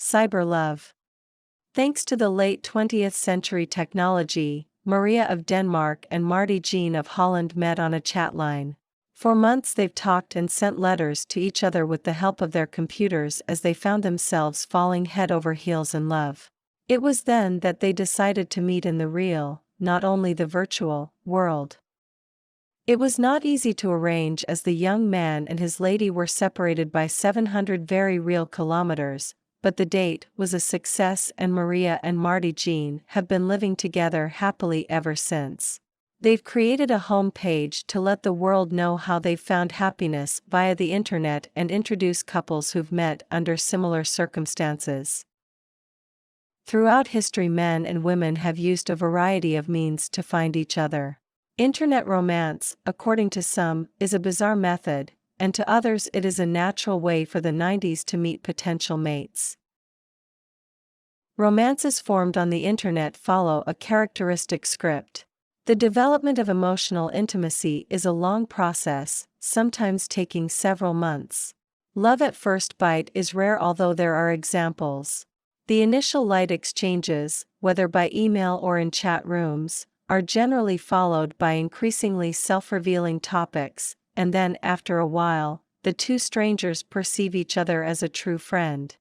Cyber love. Thanks to the late 20th century technology, Maria of Denmark and Marty Jean of Holland met on a chat line. For months they've talked and sent letters to each other with the help of their computers as they found themselves falling head over heels in love. It was then that they decided to meet in the real, not only the virtual, world. It was not easy to arrange as the young man and his lady were separated by 700 very real kilometers, but the date was a success and Maria and Marty Jean have been living together happily ever since. They've created a home page to let the world know how they've found happiness via the internet and introduce couples who've met under similar circumstances. Throughout history, men and women have used a variety of means to find each other. Internet romance, according to some, is a bizarre method, and to others it is a natural way for the 90s to meet potential mates. Romances formed on the internet follow a characteristic script. The development of emotional intimacy is a long process, sometimes taking several months. Love at first bite is rare, although there are examples. The initial light exchanges, whether by email or in chat rooms, are generally followed by increasingly self-revealing topics, and then after a while, the two strangers perceive each other as a true friend.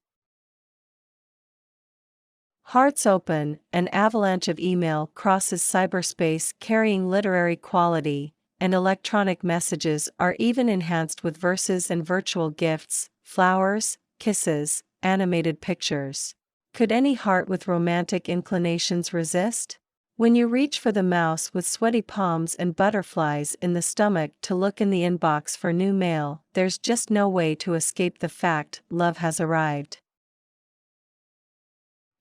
Hearts open, an avalanche of email crosses cyberspace carrying literary quality, and electronic messages are even enhanced with verses and virtual gifts, flowers, kisses, animated pictures. Could any heart with romantic inclinations resist? When you reach for the mouse with sweaty palms and butterflies in the stomach to look in the inbox for new mail, there's just no way to escape the fact love has arrived.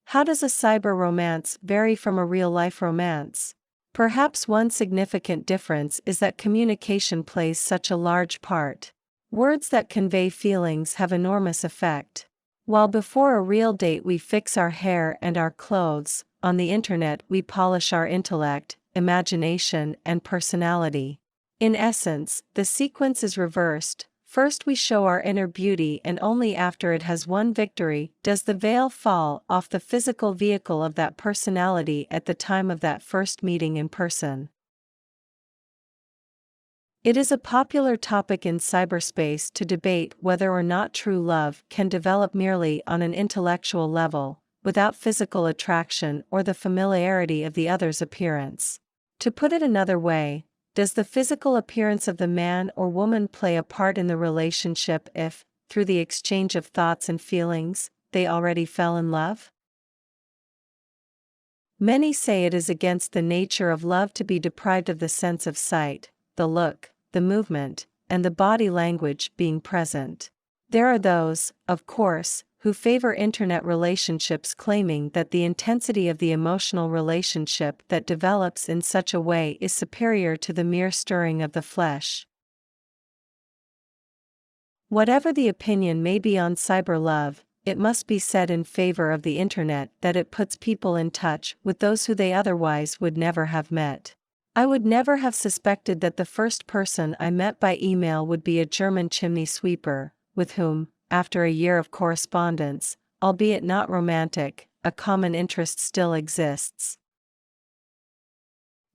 How does a cyber romance vary from a real-life romance? Perhaps one significant difference is that communication plays such a large part. Words that convey feelings have enormous effect. While before a real date we fix our hair and our clothes, on the internet we polish our intellect, imagination, and personality. In essence, the sequence is reversed. First we show our inner beauty, and only after it has won victory does the veil fall off the physical vehicle of that personality at the time of that first meeting in person. It is a popular topic in cyberspace to debate whether or not true love can develop merely on an intellectual level, without physical attraction or the familiarity of the other's appearance. To put it another way, does the physical appearance of the man or woman play a part in the relationship if, through the exchange of thoughts and feelings, they already fell in love? Many say it is against the nature of love to be deprived of the sense of sight, the look, the movement, and the body language being present. There are those, of course, who favor internet relationships, claiming that the intensity of the emotional relationship that develops in such a way is superior to the mere stirring of the flesh. Whatever the opinion may be on cyber love, it must be said in favor of the internet that it puts people in touch with those who they otherwise would never have met. I would never have suspected that the first person I met by email would be a German chimney sweeper, with whom, after a year of correspondence, albeit not romantic, a common interest still exists.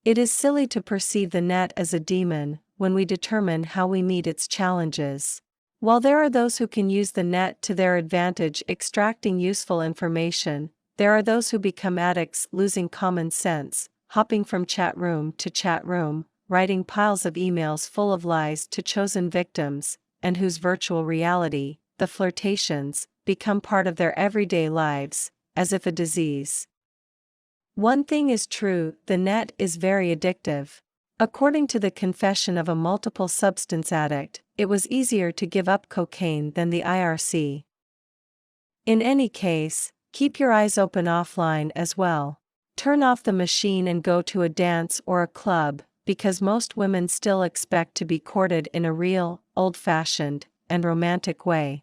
It is silly to perceive the net as a demon when we determine how we meet its challenges. While there are those who can use the net to their advantage, extracting useful information, there are those who become addicts, losing common sense, hopping from chat room to chat room, writing piles of emails full of lies to chosen victims, and whose virtual reality, the flirtations, become part of their everyday lives, as if a disease. One thing is true, the net is very addictive. According to the confession of a multiple substance addict, it was easier to give up cocaine than the IRC. In any case, keep your eyes open offline as well. Turn off the machine and go to a dance or a club, because most women still expect to be courted in a real, old-fashioned, and romantic way.